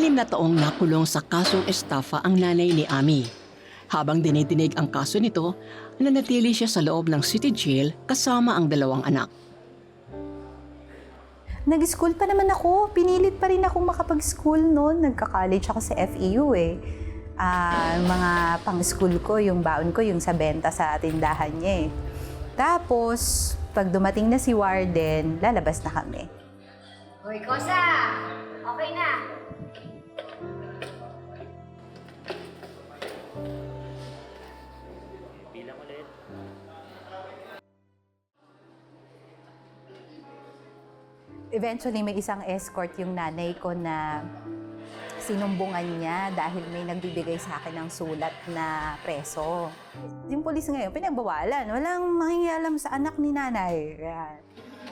6 na taong nakulong sa kasong estafa ang nanay ni Ami. Habang dinidinig ang kaso nito, nanatili siya sa loob ng city jail kasama ang 2 anak. Nag-school pa naman ako. Pinilit pa rin akong makapag-school noon. Nagka-college ako sa FEU eh. Mga pang-school ko, yung baon ko, yung sa benta sa tindahan niya eh. Tapos, pag dumating na si Warden, lalabas na kami. Hoy, Kosa! Okay na. Eventually, may isang escort yung nanay ko na sinumbungan niya dahil may nagbibigay sa akin ng sulat na preso. Yung polis ngayon, pinagbawalan. Walang makingialam sa anak ni nanay. Yan.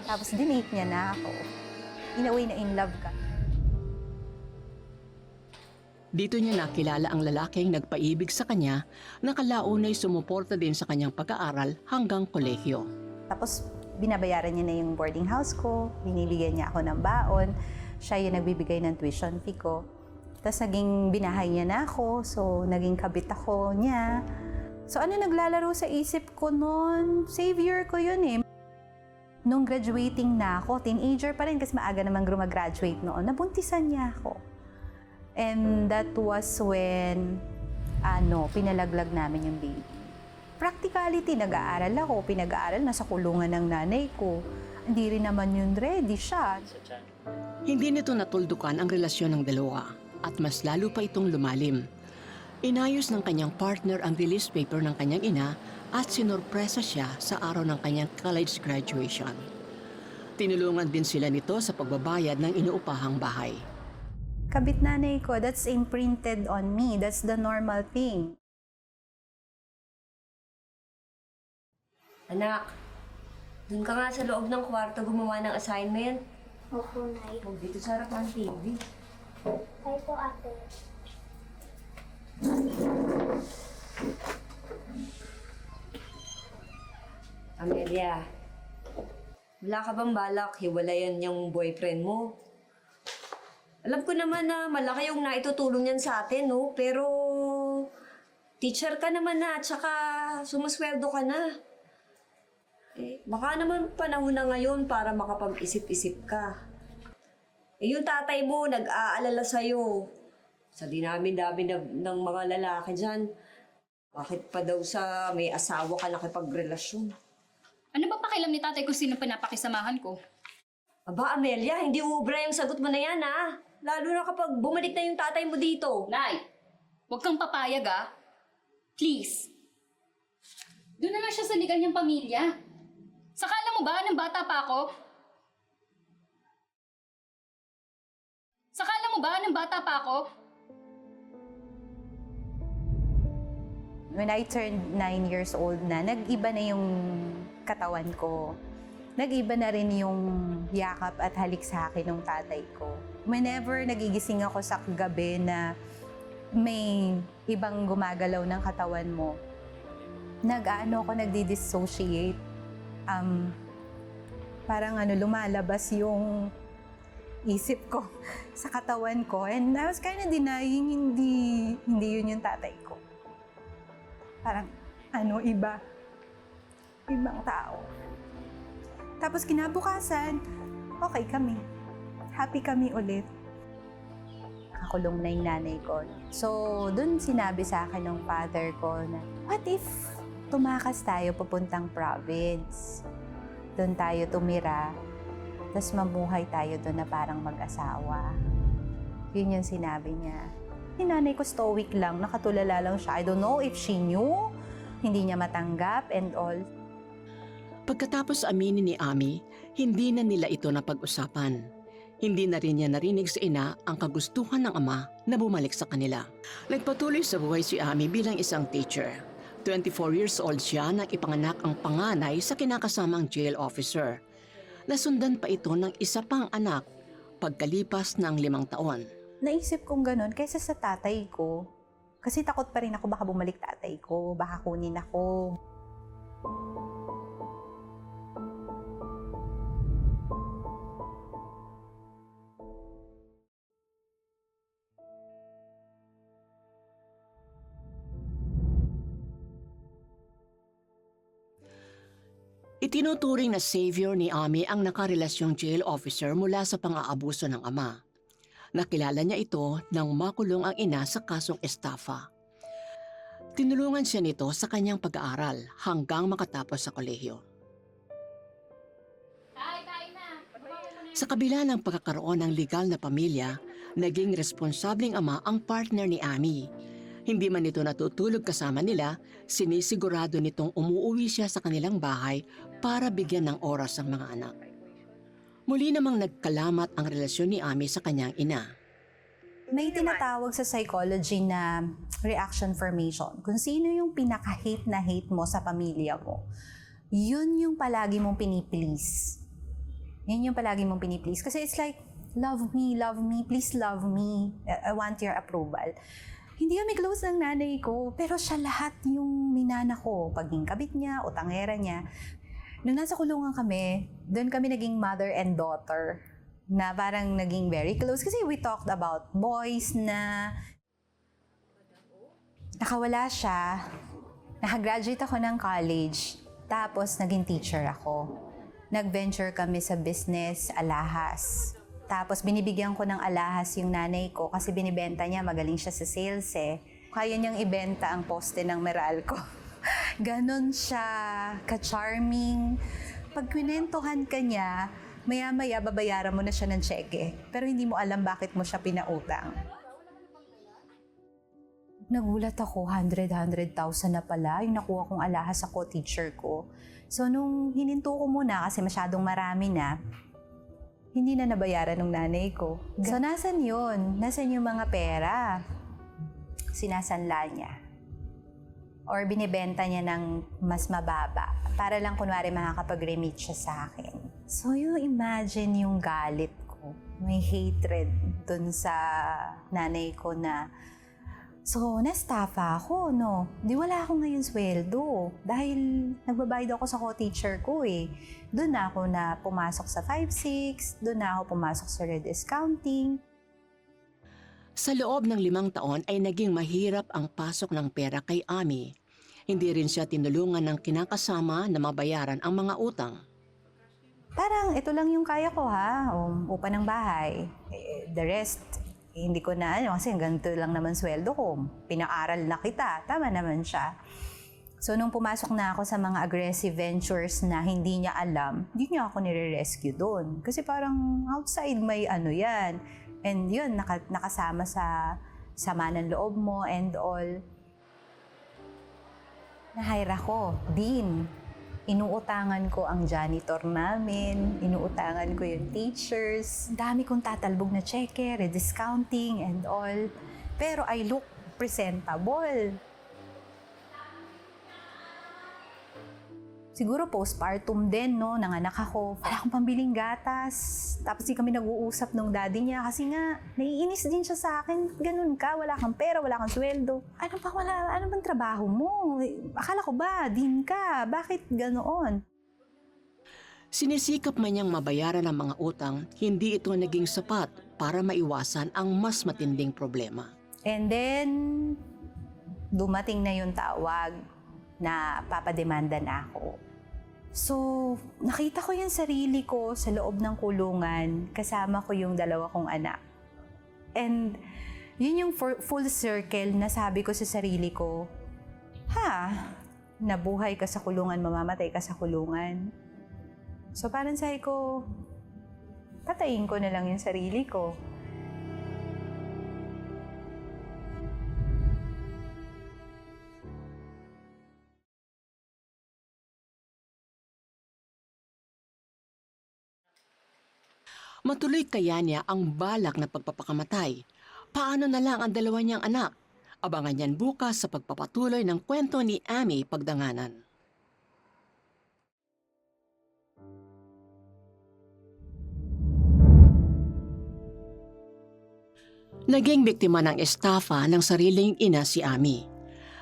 Tapos dinate niya na ako. In a way na in love ka. Dito niya nakilala ang lalaking nagpaibig sa kanya na kalaunay sumuporta din sa kanyang pag-aaral hanggang kolehiyo. Tapos binabayaran niya na yung boarding house ko, binibigyan niya ako ng baon, siya yung nagbibigay ng tuition fee ko. Tapos naging binahay niya na ako, so naging kabit ako niya. So ano naglalaro sa isip ko noon? Savior ko yun eh. Nung graduating na ako, teenager pa rin kasi maaga namang graduate noon, nabuntisan niya ako. And that was when pinalaglag namin yung baby. Practicality, nag-aaral ako, pinag-aaral, nasa kulungan ng nanay ko. Hindi rin naman yun ready siya. Hindi nito natuldukan ang relasyon ng dalawa at mas lalo pa itong lumalim. Inayos ng kanyang partner ang release paper ng kanyang ina at sinorpresa siya sa araw ng kanyang college graduation. Tinulungan din sila nito sa pagbabayad ng inuupahang bahay. Kabit nanay ko, that's imprinted on me. That's the normal thing. Anak, dun ka nga sa loob ng kwarto gumawa ng assignment. Opo, Nay. Huwag dito sa harap ng TV. Ay po, ate. Amelia, wala ka bang balak hiwalayan yung boyfriend mo? Alam ko naman na malaki yung naitutulong niyan sa atin, no? Pero teacher ka naman na at saka sumusweldo ka na. Baka naman panahon na ngayon para makapag-isip-isip ka. Yung tatay mo nag-aalala sa'yo. Sa dinami-dami ng mga lalaki dyan. Bakit pa daw sa may asawa ka nakipagrelasyon? Ano ba pakialam ni tatay kung sino pinapakisamahan ko? Aba, Amelia, hindi ubra yung sagot mo na yan, ha? Lalo na kapag bumalik na yung tatay mo dito. Nay, huwag kang papayag ah. Please. Doon na lang siya sa legal niyang pamilya. Sakala mo ba nang bata pa ako? Sakala mo ba nang bata pa ako? When I turned 9 years old na, nag-iba na yung katawan ko. Nag-iba na rin yung yakap at halik sa akin ng tatay ko. Whenever nagigising ako sa gabi na may ibang gumagalaw ng katawan mo, nagdi-dissociate. Parang lumalabas yung isip ko sa katawan ko. And I was kind of denying hindi yun yung tatay ko. Parang ibang tao. Tapos kinabukasan, okay kami. Happy kami ulit. Nakakulong na yung nanay ko. So, dun sinabi sa akin ng father ko na, what if tumakas tayo papuntang province? Doon tayo tumira, tapos mabuhay tayo doon na parang mag-asawa. Yun yung sinabi niya. Yung nanay ko stoic lang, nakatulala lang siya. I don't know if she knew, hindi niya matanggap and all. Pagkatapos aminin ni Ami, hindi na nila ito napag-usapan. Hindi na rin niya narinig sa ina ang kagustuhan ng ama na bumalik sa kanila. Nagpatuloy sa buhay si Ami bilang isang teacher. 24 years old siya nang ipanganak ang panganay sa kinakasamang jail officer. Nasundan pa ito ng isa pang anak pagkalipas ng 5 taon. Naisip kong ganun kaysa sa tatay ko. Kasi takot pa rin ako baka bumalik tatay ko, baka kunin ako. Itinuturing na savior ni Ami ang nakarelasyong jail officer mula sa pang-aabuso ng ama. Nakilala niya ito nang makulong ang ina sa kasong estafa. Tinulungan siya nito sa kanyang pag-aaral hanggang makatapos sa kolehiyo. Sa kabila ng pagkakaroon ng legal na pamilya, naging responsableng ama ang partner ni Ami. Hindi man ito natutulog kasama nila, sinisigurado nitong umuuwi siya sa kanilang bahay para bigyan ng oras ang mga anak. Muli namang nagkalamat ang relasyon ni Ami sa kanyang ina. May tinatawag sa psychology na reaction formation. Kung sino yung pinaka-hate na hate mo sa pamilya mo, yun yung palagi mong piniplease. Yun yung palagi mong piniplease. Kasi it's like, love me, please love me. I want your approval. Hindi kami close ng nanay ko, pero siya lahat yung minana ko. Paging kabit niya o tangera niya. Nung nasa kulungan kami, doon kami naging mother and daughter na parang naging very close kasi we talked about boys na nakawala siya, nakagraduate ako ng college, tapos naging teacher ako. Nag-venture kami sa business, alahas. Tapos binibigyan ko ng alahas yung nanay ko kasi binibenta niya, magaling siya sa sales eh. Kaya niyang ibenta ang poste ng Meralco. Ganon siya, ka-charming. Pag kwinentuhan ka niya, maya-maya babayaran mo na siya ng cheque. Pero hindi mo alam bakit mo siya pinautang. Nagulat ako, 100,000 na pala yung nakuha kong alahas sa co-teacher ko. So nung hininto ko muna kasi masyadong marami na, hindi na nabayaran ng nanay ko. So nasan yun? Nasan yung mga pera? Sinasanla niya. Or binibenta niya ng mas mababa para lang kunwari makakapag-remit siya sa akin. So you imagine yung galit ko. May hatred dun sa nanay ko na, so na-staffa ako, no? Di wala ako ngayon sweldo dahil nagbabayad ako sa co-teacher ko eh. Doon na ako na pumasok sa 5-6, doon na ako pumasok sa rediscounting. Sa loob ng 5 taon ay naging mahirap ang pasok ng pera kay Ami. Hindi rin siya tinulungan ng kinakasama na mabayaran ang mga utang. Parang ito lang yung kaya ko ha, upa ng bahay. The rest, hindi ko na kasi ganito lang naman sweldo ko. Pinaaral na kita, tama naman siya. So nung pumasok na ako sa mga aggressive ventures na hindi niya alam, hindi niya ako nire-rescue doon. Kasi parang outside may ano yan. And yun, nakasama sa sama ng loob mo and all. Na-hire ako, Dean. Inuutangan ko ang janitor namin, inuutangan ko yung teachers. Dami kong tatalbog na cheque, rediscounting and all. Pero I look presentable. Siguro postpartum din, no? Nanganak ako. Wala akong pambiling gatas. Tapos di kami nag-uusap nung daddy niya kasi nga, naiinis din siya sa akin. Ganun ka, wala kang pera, wala kang sweldo. Ano bang trabaho mo? Akala ko ba, din ka? Bakit ganoon? Sinisikap man niyang mabayaran ang mga utang, hindi ito naging sapat para maiwasan ang mas matinding problema. And then, dumating na yung tawag na papademanda na ako. So, nakita ko yung sarili ko sa loob ng kulungan, kasama ko yung 2 kong anak. And yun yung full circle na sabi ko sa sarili ko, nabuhay ka sa kulungan, mamamatay ka sa kulungan. So parang sabi ko, patayin ko na lang yung sarili ko. Matuloy kaya niya ang balak na pagpapakamatay? Paano na lang ang 2 niyang anak? Abangan niyan bukas sa pagpapatuloy ng kwento ni Ami Pagdanganan. Naging biktima ng estafa ng sariling ina si Ami.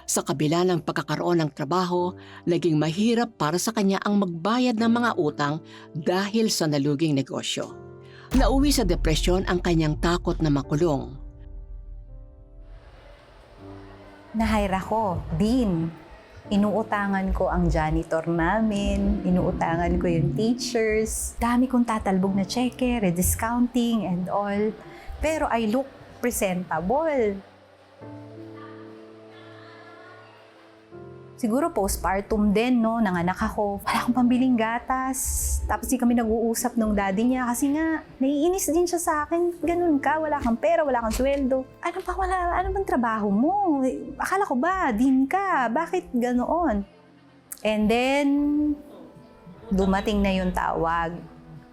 Sa kabila ng pagkakaroon ng trabaho, naging mahirap para sa kanya ang magbayad ng mga utang dahil sa naluging negosyo. Nauwi sa depresyon ang kanyang takot na makulong. Na-hire ako, Dean. Inuutangan ko ang janitor namin, inuutangan ko yung teachers. Dami kong tatalbog na cheque, rediscounting and all. Pero I look presentable. Siguro postpartum din, no? Nanganak ako. Wala akong pambiling gatas. Tapos di kami nag-uusap nung daddy niya kasi nga, naiinis din siya sa akin. Ganun ka, wala kang pera, wala kang sweldo. Ano bang trabaho mo? Akala ko ba, din ka? Bakit ganoon? And then, dumating na yung tawag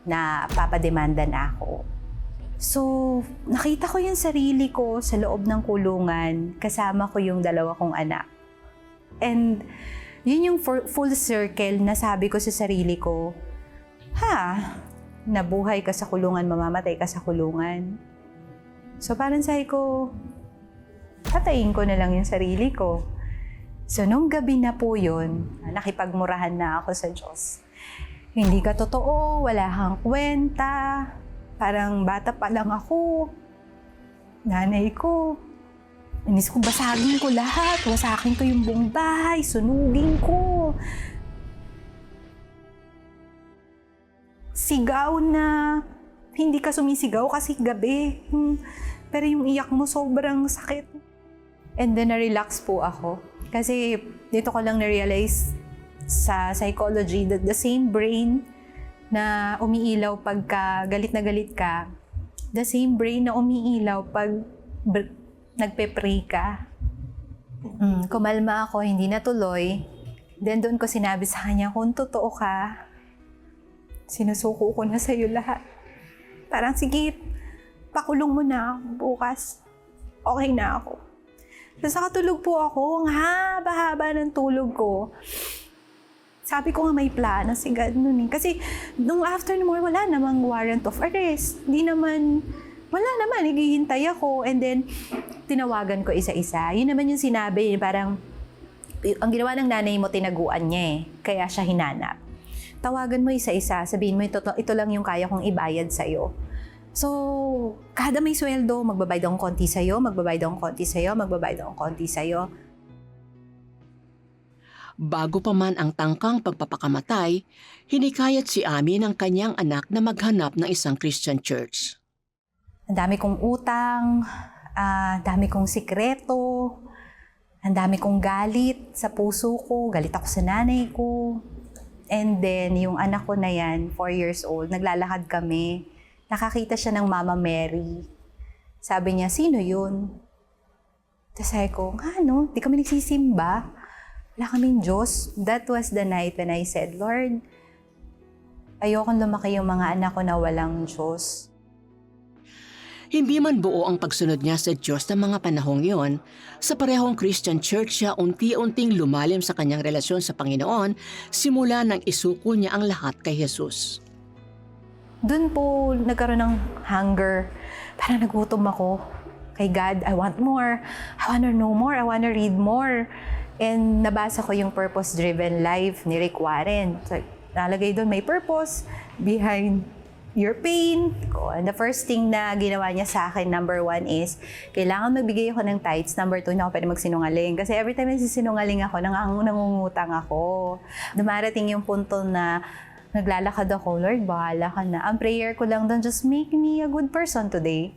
na papademanda na ako. So, nakita ko yung sarili ko sa loob ng kulungan, kasama ko yung 2 kong anak. And yun yung full circle na sabi ko sa sarili ko, nabuhay ka sa kulungan, mamamatay ka sa kulungan. So parang sabi ko, patayin ko na lang yung sarili ko. So nung gabi na po yun, nakipagmurahan na ako sa Diyos. Hindi ka totoo, wala kang kwenta, parang bata pa lang ako. Nanay ko, inis ko, basagin ko lahat. Wasakin ko yung buong bahay. Sunugin ko. Sigaw na hindi ka sumisigaw kasi gabi. Pero yung iyak mo sobrang sakit. And then na-relax po ako. Kasi dito ko lang na-realize sa psychology that the same brain na umiilaw pagka galit na galit ka, the same brain na umiilaw pag nagpe-pray ka. Kumalma ako, hindi natuloy. Then doon ko sinabi sa kanya, kung totoo ka, sinusuko ko na sa'yo lahat. Parang sige, pakulong mo na ako bukas. Okay na ako. Tapos nakatulog po ako, ang haba-haba ng tulog ko. Sabi ko nga may plano si God noon eh. Kasi nung afternoon, wala namang warrant of arrest. Wala naman, naghihintay ako. And then, tinawagan ko isa-isa. Yun naman yung sinabi, parang, ang ginawa ng nanay mo, tinaguan niya eh. Kaya siya hinanap. Tawagan mo isa-isa, sabihin mo, ito lang yung kaya kong ibayad sa'yo. So, kada may sweldo, magbabayad akong konti sa'yo, magbabayad akong konti sa'yo, magbabayad akong konti sa'yo. Bago pa man ang tangkang pagpapakamatay, hinikayat si Ami ng kanyang anak na maghanap ng isang Christian church. Ang dami kong utang, dami kong sikreto, ang dami kong galit sa puso ko, galit ako sa nanay ko. And then, yung anak ko na yan, 4 years old, naglalakad kami. Nakakita siya ng Mama Mary. Sabi niya, sino yun? Tapos sabi ko, di kami nagsisimba. Wala kaming Diyos. That was the night when I said, Lord, ayokong lumaki yung mga anak ko na walang Diyos. Hindi man buo ang pagsunod niya sa Diyos ng mga panahong iyon, sa parehong Christian church siya unti-unting lumalim sa kanyang relasyon sa Panginoon simula nang isuko niya ang lahat kay Jesus. Doon po nagkaroon ng hunger. Parang nagutom ako kay God. I want more. I want to know more. I want to read more. And nabasa ko yung Purpose-Driven Life ni Rick Warren. So, nalagay doon may purpose behind your pain. And the first thing na ginawa niya sa akin, number 1 is, kailangan magbigay ako ng tithes. Number 2, hindi ako pwede magsinungaling. Kasi every time nagsisinungaling ako, nangungutang ako. Dumarating yung punto na naglalakad ako, Lord, bahala ka na. Ang prayer ko lang doon, just make me a good person today.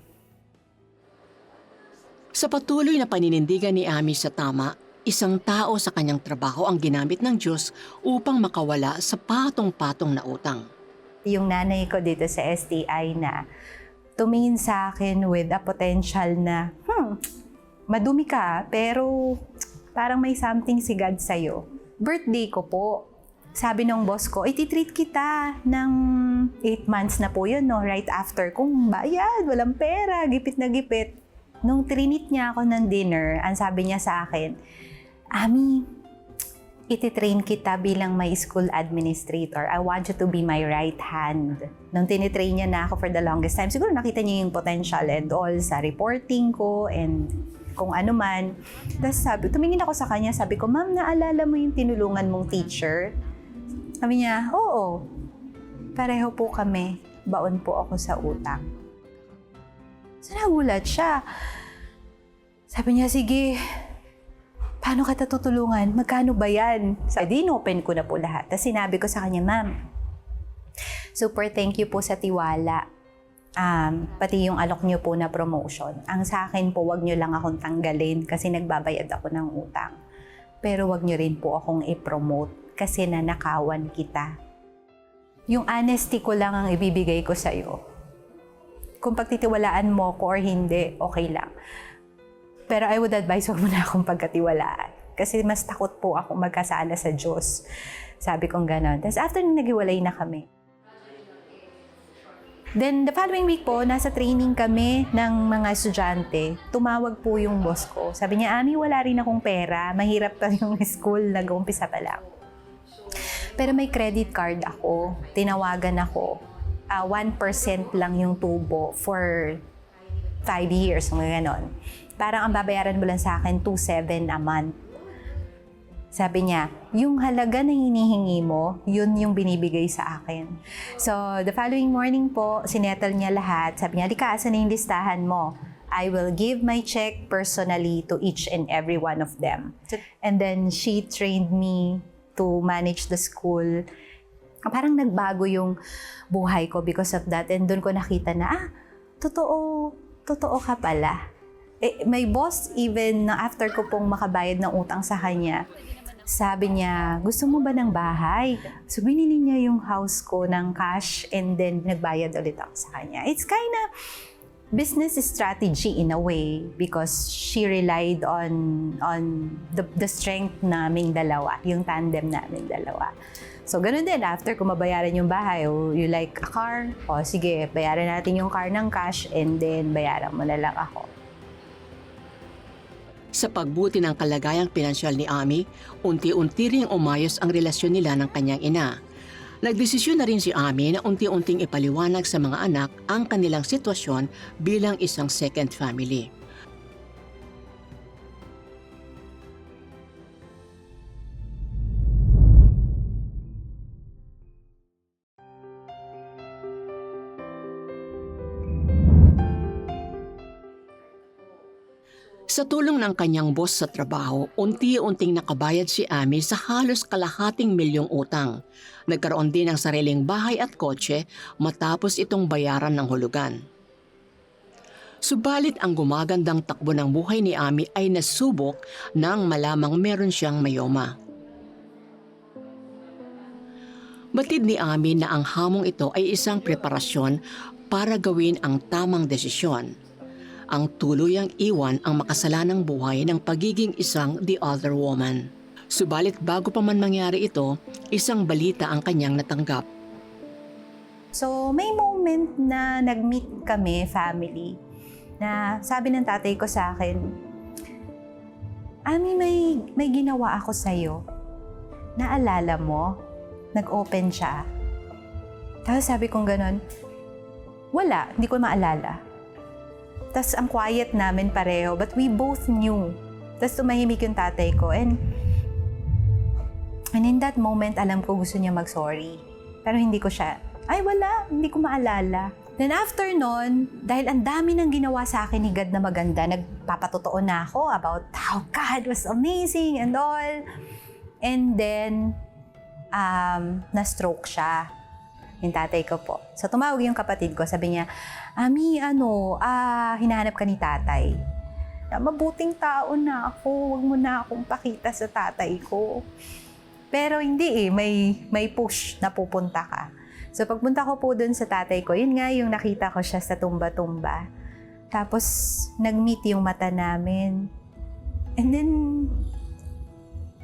Sa patuloy na paninindigan ni Ami sa tama, isang tao sa kanyang trabaho ang ginamit ng Diyos upang makawala sa patong-patong na utang. Yung nanay ko dito sa STI na tumingin sa akin with a potential na, madumi ka, pero parang may something si God sa'yo. Birthday ko po. Sabi ng boss ko, ititreat kita ng 8 months na po yun, no? Right after kung bayad, walang pera, gipit na gipit. Nung trinit niya ako ng dinner, ang sabi niya sa akin, Ami, ititrain kita bilang my school administrator. I want you to be my right hand. Nung tinitrain niya na ako for the longest time, siguro nakita niya yung potential and all sa reporting ko and kung ano man. Tapos tumingin ako sa kanya, sabi ko, Ma'am, naalala mo yung tinulungan mong teacher? Sabi niya, oo. Pareho po kami. Baon po ako sa utang. So nagulat siya. Sabi niya, sige, paano kita tutulungan? Magkano ba yan? So, din-open ko na po lahat. Tapos sinabi ko sa kanya, ma'am, super thank you po sa tiwala. Pati yung alok nyo po na promotion. Ang sa akin po, wag nyo lang akong tanggalin kasi nagbabayad ako ng utang. Pero wag nyo rin po akong i-promote kasi nanakawan kita. Yung honesty ko lang ang ibibigay ko sa'yo. Kung pagtitiwalaan mo ko or hindi, okay lang. Pero I would advise huwag mo na akong pagkatiwalaan. Kasi mas takot po ako magkasala sa Diyos. Sabi kong gano'n. Tapos after naghiwalay na kami. Then the following week po, nasa training kami ng mga estudyante. Tumawag po yung boss ko. Sabi niya, Ami, wala rin akong pera. Mahirap pa yung school, nag-uumpisa pa lang. Pero may credit card ako. Tinawagan ako. 1% lang yung tubo for 5 years, mga ganon. Parang ang babayaran mo lang sa akin, 2,700 a month. Sabi niya, yung halaga na hinihingi mo, yun yung binibigay sa akin. So, the following morning po, sinettle niya lahat. Sabi niya, Lika, asan na yung listahan mo? I will give my check personally to each and every one of them. And then, she trained me to manage the school. Parang nagbago yung buhay ko because of that. And doon ko nakita na, totoo ka pala. May boss, even na after ko pong makabayad ng utang sa kanya, sabi niya, gusto mo ba ng bahay? So, binili niya yung house ko ng cash and then nagbayad ulit ako sa kanya. It's kinda business strategy in a way because she relied on the strength naming dalawa, yung tandem naming dalawa. So, ganun din. After ko mabayaran yung bahay, you like a car? O, sige, bayaran natin yung car ng cash and then bayaran mo na lang ako. Sa pagbuti ng kalagayang pinansyal ni Ami, unti-unti ring umayos ang relasyon nila ng kanyang ina. Nagdesisyon na rin si Ami na unti-unting ipaliwanag sa mga anak ang kanilang sitwasyon bilang isang second family. Sa tulong ng kanyang boss sa trabaho, unti-unting nakabayad si Ami sa halos kalahating milyong utang. Nagkaroon din ng sariling bahay at kotse matapos itong bayaran ng hulugan. Subalit ang gumagandang takbo ng buhay ni Ami ay nasubok nang malamang meron siyang mayoma. Batid ni Ami na ang hamong ito ay isang preparasyon para gawin ang tamang desisyon. Ang tuluyang iwan ang makasalanang buhay ng pagiging isang the other woman. Subalit bago pa man mangyari ito, isang balita ang kanyang natanggap. So, may moment na nag-meet kami, family, na sabi ng tatay ko sa akin, Ami, may ginawa ako sa'yo. Naalala mo? Nag-open siya. Tapos sabi kong ganon, wala, hindi ko maalala. Tapos ang quiet namin pareho, but we both knew. Tapos tumahimik yung tatay ko. And in that moment, alam ko gusto niya mag-sorry. Pero hindi ko siya, wala, hindi ko maalala. Then after nun, dahil ang dami nang ginawa sa akin ni God na maganda, nagpapatotoo na ako about how God was amazing and all. And then, na-stroke siya. Yung tatay ko po. So, tumawag yung kapatid ko. Sabi niya, Ami, hinahanap ka ni tatay. Mabuting tao na ako. Huwag mo na akong pakita sa tatay ko. Pero hindi may push na pupunta ka. So, pagpunta ko po dun sa tatay ko, yun nga yung nakita ko siya sa tumba-tumba. Tapos, nag-meet yung mata namin. And then,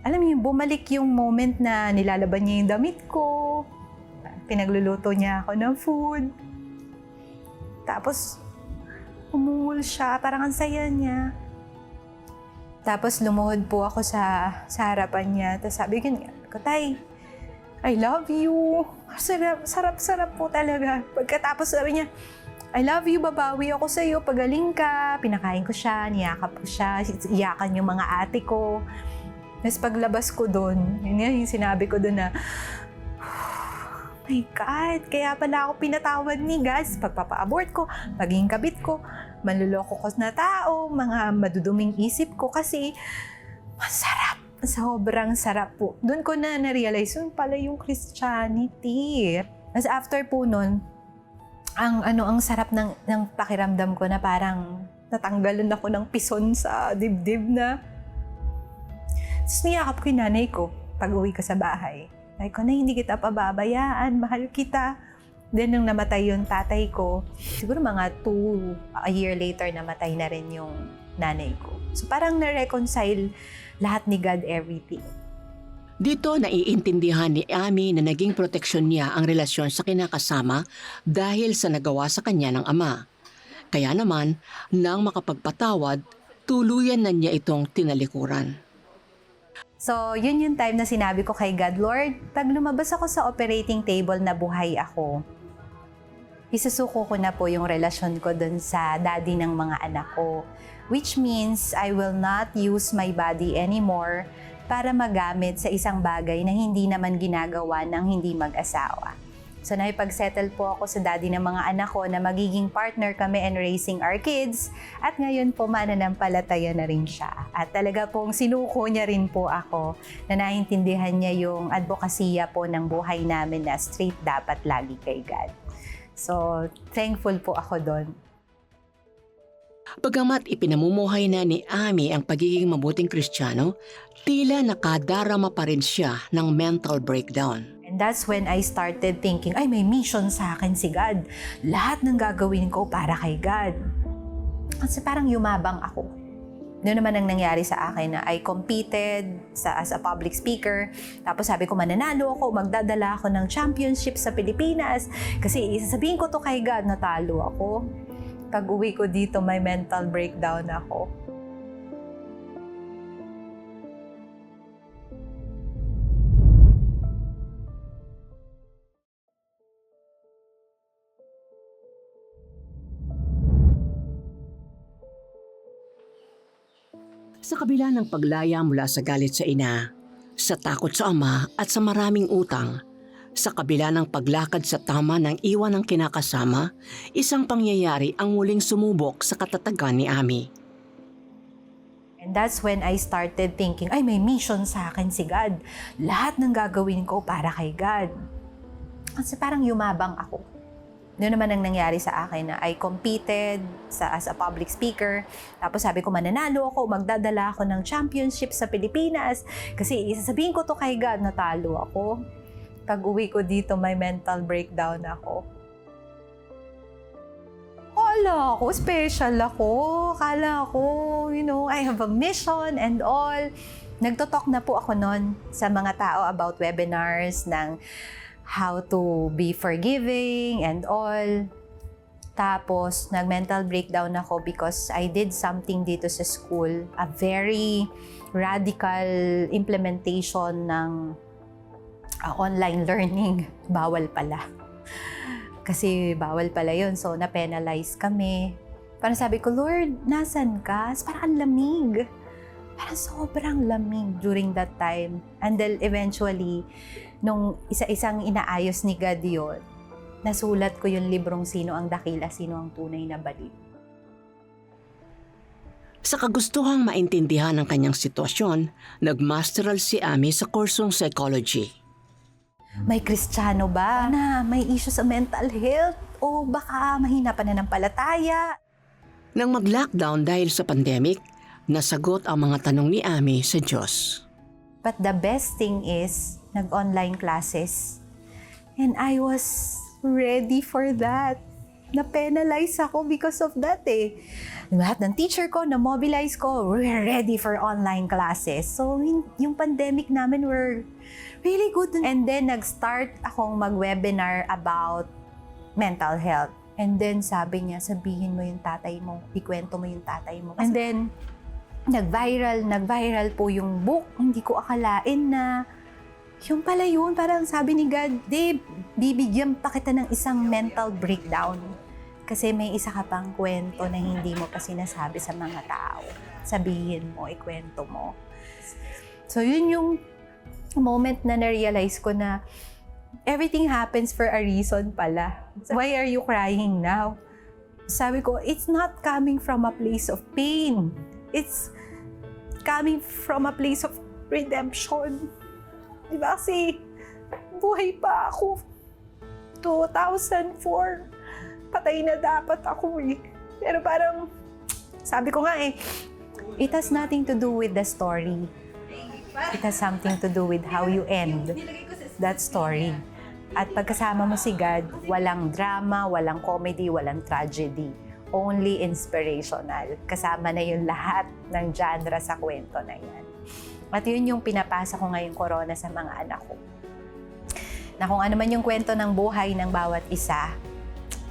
alam niyo, bumalik yung moment na nilalaban niya yung damit ko. Pinagluluto niya ako ng food. Tapos, umungol siya. Parang ang saya niya. Tapos, lumuhod po ako sa harapan niya. Tapos sabi ko, Tay, I love you. Sarap po talaga. Pagkatapos sabi niya, I love you, babawi ako sa'yo. Pagaling ka. Pinakain ko siya, niyakap ko siya. Iyakan yung mga ate ko. Tapos paglabas ko doon, yun nga yung sinabi ko doon na, my God, kaya pala ako pinatawad ni God sa pagpapa-abort ko, pagiging kabit ko, manluloko ko na tao, mga maduduming isip ko kasi Masarap. Sobrang sarap po. Doon ko na na-realize, yun pala yung Christianity. As after po nun, ang sarap ng pakiramdam ko na parang natanggalan ako ng pison sa dibdib na. Tapos niyakap ko yung nanay ko pag uwi ko sa bahay. Sabi ko na hindi kita pababayaan, mahal kita. Then nung namatay yung tatay ko, siguro mga a year later namatay na rin yung nanay ko. So parang na-reconcile lahat ni God everything. Dito naiintindihan ni Ami na naging proteksyon niya ang relasyon sa kinakasama dahil sa nagawa sa kanya ng ama. Kaya naman, nang makapagpatawad, tuluyan na niya itong tinalikuran. So, yun yung time na sinabi ko kay God, Lord, pag lumabas ako sa operating table na buhay ako, isusuko ko na po yung relasyon ko dun sa daddy ng mga anak ko. Which means, I will not use my body anymore para magamit sa isang bagay na hindi naman ginagawa ng hindi mag-asawa. So, nakipag-settle po ako sa daddy ng mga anak ko na magiging partner kami in raising our kids. At ngayon po, mananampalataya na rin siya. At talaga pong sinuko niya rin po ako na naintindihan niya yung advokasya po ng buhay namin na straight dapat lagi kay God. So, thankful po ako doon. Bagamat ipinamumuhay na ni Ami ang pagiging mabuting Kristiyano, tila nakadarama pa rin siya ng mental breakdown. And that's when I started thinking, ay may mission sa akin si God. Lahat ng gagawin ko para kay God. Kasi parang yumabang ako. Doon naman ang nangyari sa akin na I competed as a public speaker. Tapos sabi ko mananalo ako, magdadala ako ng championship sa Pilipinas. Kasi isasabihin ko to kay God, natalo ako. Pag uwi ko dito, may mental breakdown ako. Sa kabila ng paglaya mula sa galit sa ina, sa takot sa ama at sa maraming utang, sa kabila ng paglakad sa tama ng iwan ng kinakasama, isang pangyayari ang muling sumubok sa katatagan ni Ami. And that's when I started thinking, ay may mission sa akin si God. Lahat ng gagawin ko para kay God. Kasi parang yumabang ako. Doon naman ang nangyari sa akin na I competed as a public speaker. Tapos sabi ko mananalo ako, magdadala ako ng championship sa Pilipinas. Kasi isasabihin ko to kay God, natalo ako. Pag uwi ko dito, may mental breakdown ako. Kala ko, special ako. Kala ko, I have a mission and all. Nagtotalk na po ako noon sa mga tao about webinars ng how to be forgiving and all. Tapos, nag-mental breakdown ako because I did something dito sa school. A very radical implementation ng online learning. Bawal pala. Kasi bawal pala yun. So, na-penalize kami. Parang sabi ko, Lord, nasan ka? Parang ang lamig. Parang sobrang lamig during that time. And then eventually, nung isa-isang inaayos ni God yun, nasulat ko yung librong Sino ang Dakila, Sino ang Tunay na Baliw. Sa kagustuhang maintindihan ang kanyang sitwasyon, nagmasteral si Ami sa kursong psychology. May Kristiyano ba na may issue sa mental health? O baka mahina pa na ng palataya? Nang mag-lockdown dahil sa pandemic, nasagot ang mga tanong ni Ami sa Diyos. But the best thing is, nag-online classes. And I was ready for that. Na-penalize ako because of that eh. Lahat ng teacher ko, na-mobilize ko, we're ready for online classes. So, yung pandemic namin were really good. And then, nag-start akong mag-webinar about mental health. And then, sabi niya, sabihin mo yung tatay mo, ikwento mo yung tatay mo. And then, nag-viral po yung book. Hindi ko akalain na yung pala yun, parang sabi ni God, Dave, bibigyan pa kita ng isang mental breakdown. Kasi may isa ka pang kwento na hindi mo pa sinasabi sa mga tao. Sabihin mo, ikwento mo. So yun yung moment na na-realize ko na everything happens for a reason pala. Why are you crying now? Sabi ko, it's not coming from a place of pain. It's coming from a place of redemption. Di ba kasi buhay pa ako. 2004, patay na dapat ako eh. Pero parang, sabi ko nga eh, it has nothing to do with the story. It has something to do with how you end that story. At pagkasama mo si God, walang drama, walang comedy, walang tragedy. Only inspirational. Kasama na yung lahat ng genre sa kwento na yan. At yun yung pinapasa ko ngayong corona sa mga anak ko. Na kung ano man yung kwento ng buhay ng bawat isa,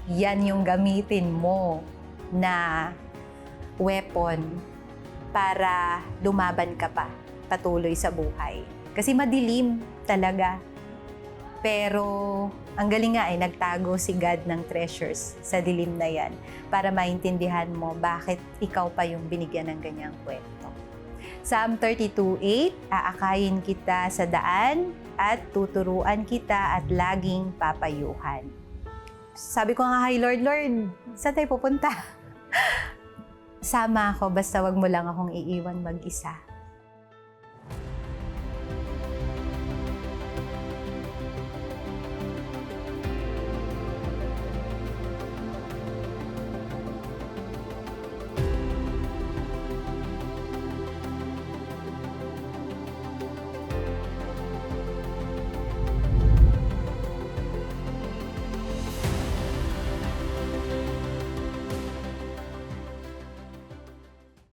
yan yung gamitin mo na weapon para lumaban ka pa patuloy sa buhay. Kasi madilim talaga. Pero ang galing nga ay nagtago si God ng treasures sa dilim na yan para maintindihan mo bakit ikaw pa yung binigyan ng ganyang kwento. Psalm 32:8, aakayin kita sa daan at tuturuan kita at laging papayuhan. Sabi ko nga, hi Lord, saan tayo pupunta? Sama ako, basta wag mo lang akong iiwan mag-isa.